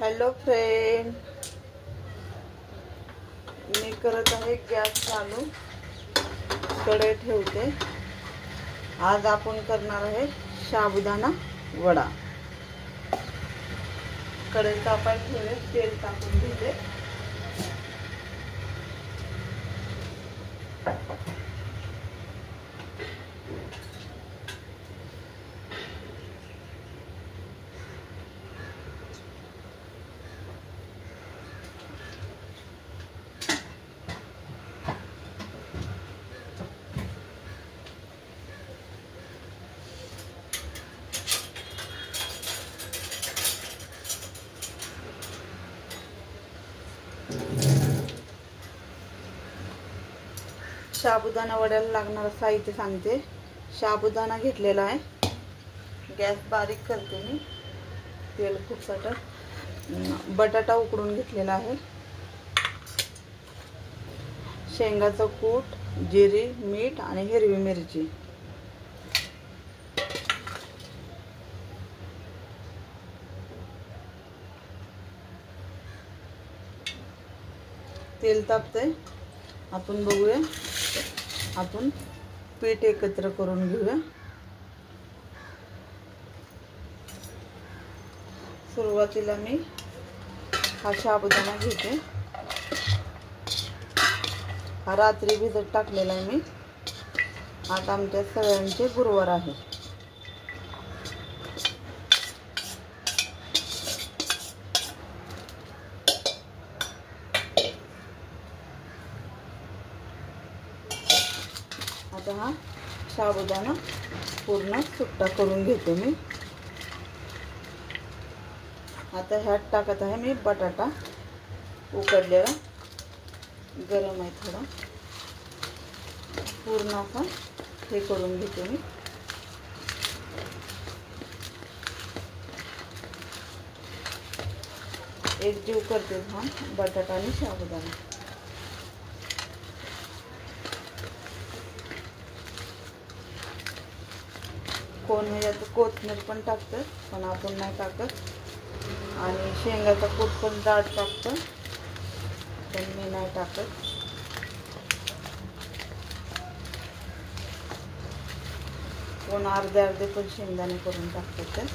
Hello friend, मी करत आहे gas चालू, कढई ठेवते। आज आपण करणार आहे साबुदाणा वडा। कढई तापायला ठेवले, तेल टाकून घेते। साबुदाणा वड्याला लागणारं साहित्य सांगते। साबुदाणा घेतलेला आहे, गॅस बारीक करते मी, तेल खूप साठं। बटाटा उकडून घेतलेला आहे, शेंगाचं कूट, जिरे, मीठ आणि हिरवी मिरची। तेल तापते, आपण बघूया। आपण पीठ एकत्र करून घेऊया। सुरुवातीला मी हा साबुदाणा घेते। हा रात्री भिजत टाकलेला आहे मी। आज आमच्या सगळ्यांचे गुरुवार आहे। आता हा साबुदाणा पूर्ण सुट्टा करून घेते मी। आता ह्यात टाकत आहे मी बटाटा उकडलेला, गरम आहे थोडा। पूर्ण असा हे करून घेते मी। एक जीव करते हा बटाटा आणि साबुदाणा। कोण ह्याच्यात कोथिंबीर पण टाकतं, पण आपण नाही टाकत। आणि शेंगाचा कूट पण दाट टाकतं, पण मी नाही टाकत। कोण अर्धे अर्धे पण शेंगदाणे करून टाकतात ते।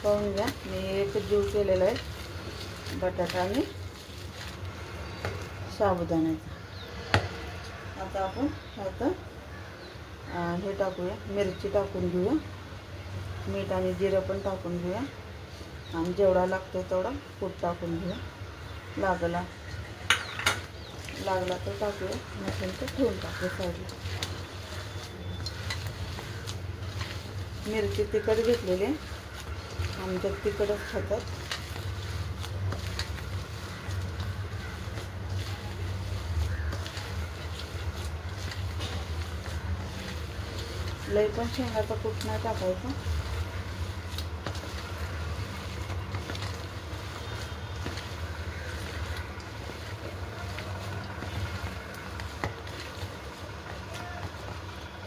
पाहून घ्या, मी एक जीव केलेला आहे बटाटा आणि साबुदाण्याचा। आता आपण ह्यात हे टाकूया, मिरची टाकून घेऊया, मीठ आणि जिरं पण टाकून घेऊया, आणि जेवढा लागतो तेवढा कूट टाकून घेऊया। लागला तर टाकूया, नसेल तर ठेवून टाकूया साईडला। मिरची तिखट घेतलेली, आमच्यात तिखटच खातात। लई पण शेंगाचा कूट नाही टाकायचा।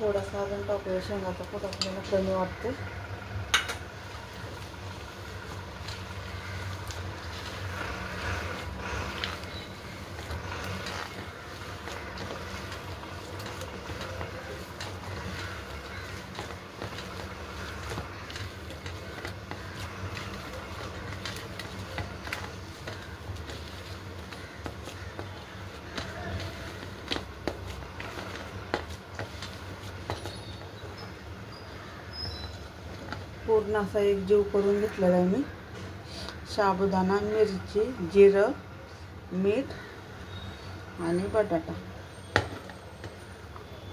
थोडासा अजून टाकूया, शेंगाचा कूट आपल्याला कमी वाटते। पूर्ण असा एक जीव करून घेतलेला आहे मी। साबुदाणा, मिरची, जिरं, मीठ आणि बटाटा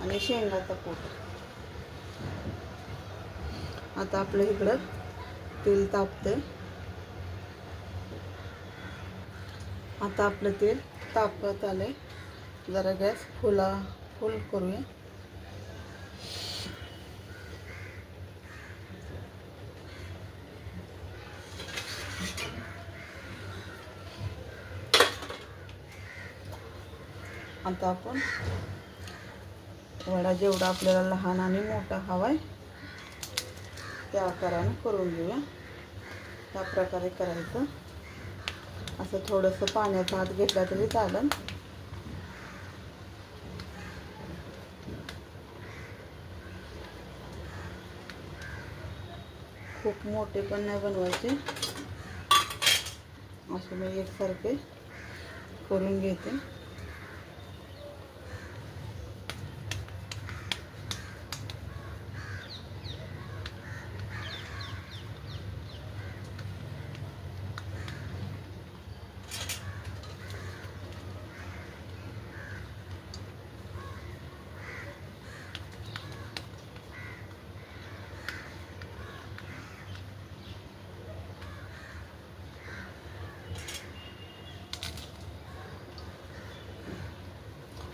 आणि शेंगाचा कूट। आता आपल्या इकडं तेल तापते। आता आपलं तेल तापत आले, जरा गॅस फुल करूया। आता आपण वडा जेवढा आपल्याला लहान आणि मोठा हवाय त्या आकारानं करून घेऊया. त्या प्रकारे करायचं. असं थोडंसं पाण्याचा हात घेतला तरी चालेल. खूप मोठे पण नाही बनवायचे. असे मी एकसारखे करून घेते.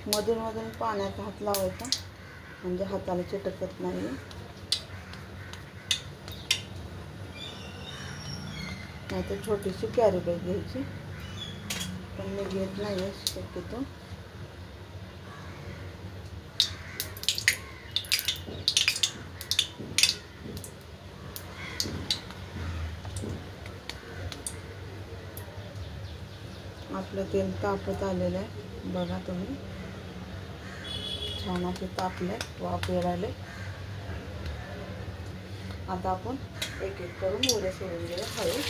मधून मधून पाण्याचा हात लावायचा म्हणजे हाताला चिटकत नाही. नाहीतर छोटीशी कॅरी बॅग घ्यायची, पण मी घेत नाही आहे शक्यतो. आपलं तेल तापत आलेलं आहे बघा तुम्ही. छान असे तापले, वाफ येरायले. आता आपण एक एक करून वडे सोडून घेऊया हळू.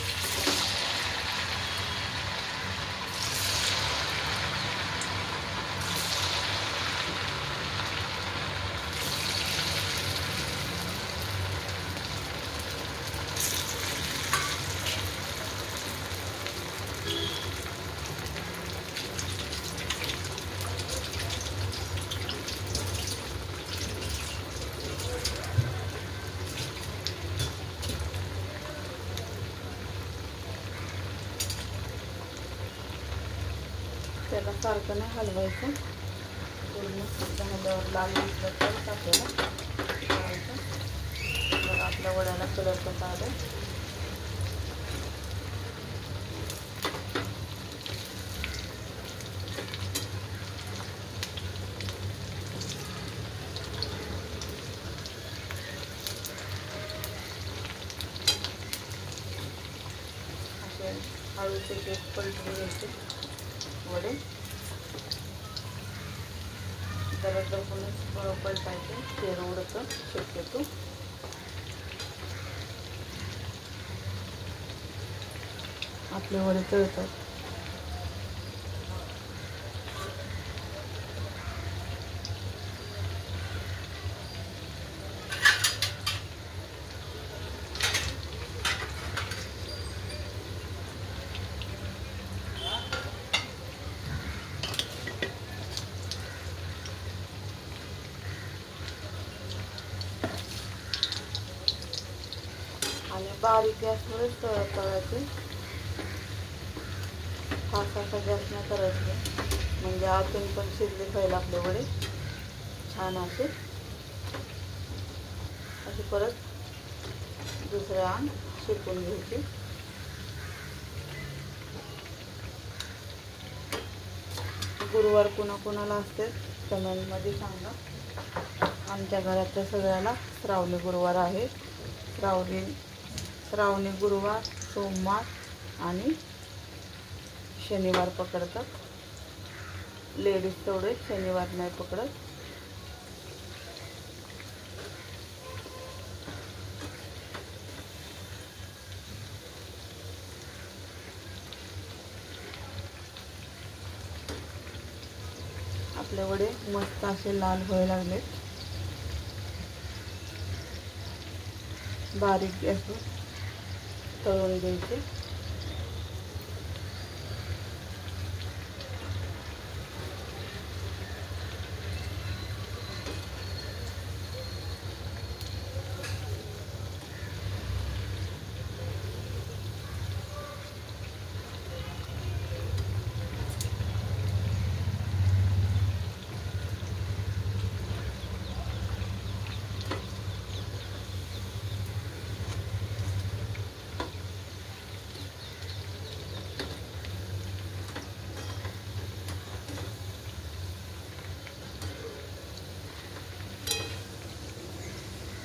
त्याला सारखं नाही हलवायचं. पूर्ण झाल्यावर लाल दिसलं तर आपल्याला करायचं. बघा आपल्या वड्याला कलर कसा आला. असे हळूचे केक पलटून घ्यायचे वडे. जरा दबूनच पलटायचे, तेल उडतं शक्यतो. आपले वडे तळतात. आणि बारीक गॅसवरच तळायचे. फासाचा गॅस नाही करायचे, म्हणजे आतून पण शिजले पाहिजे आपले वडे छान असे. असे परत दुसरे आण शेकून घ्यायचे. गुरुवार कुणाकुणाला असते कमेंटमध्ये सांगा. आमच्या घरातल्या सगळ्याला श्रावणी गुरुवार आहे. श्रावणी गुरुवार, सोमवार आणि शनिवार पकडतात. लेडीज तेवढे शनिवार नाही पकडत. आपले वडे मस्त असे लाल व्हायला लागले. बारीक गॅसवर तळून घ्यायचे.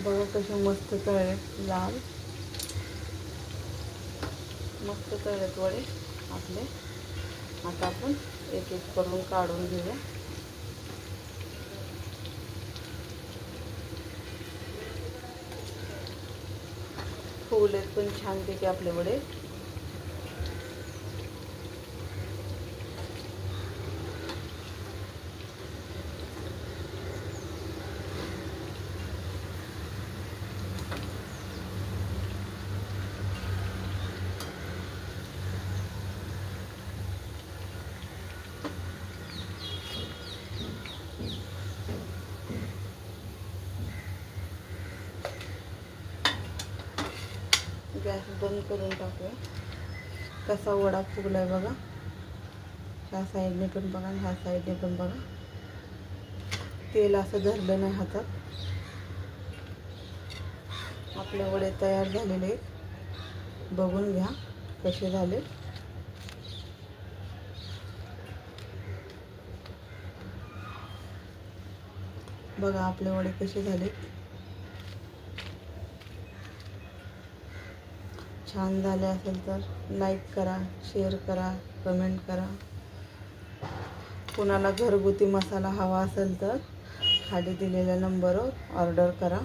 बघा कसे मस्त तळलेत, लाल मस्त तळलेत वडे आपले. आता आपण एक एक करून काढून घेऊया. फुगलेत पण छानपैकी आपले वडे. गॅस बंद करून टाकूया. कसा वडा फुगलाय बघा. ह्या साईडने पण बघा आणि ह्या साईडने पण बघा. तेल असं धरलं नाही हातात. आपले वडे तयार झालेले आहेत. बघून घ्या कसे झाले. बघा आपले वडे कसे झाले. छान झाले असेल तर लाईक करा, शेअर करा, कमेंट करा. कुणाला घरगुती मसाला हवा असेल तर खाली दिलेल्या नंबरवर ऑर्डर करा.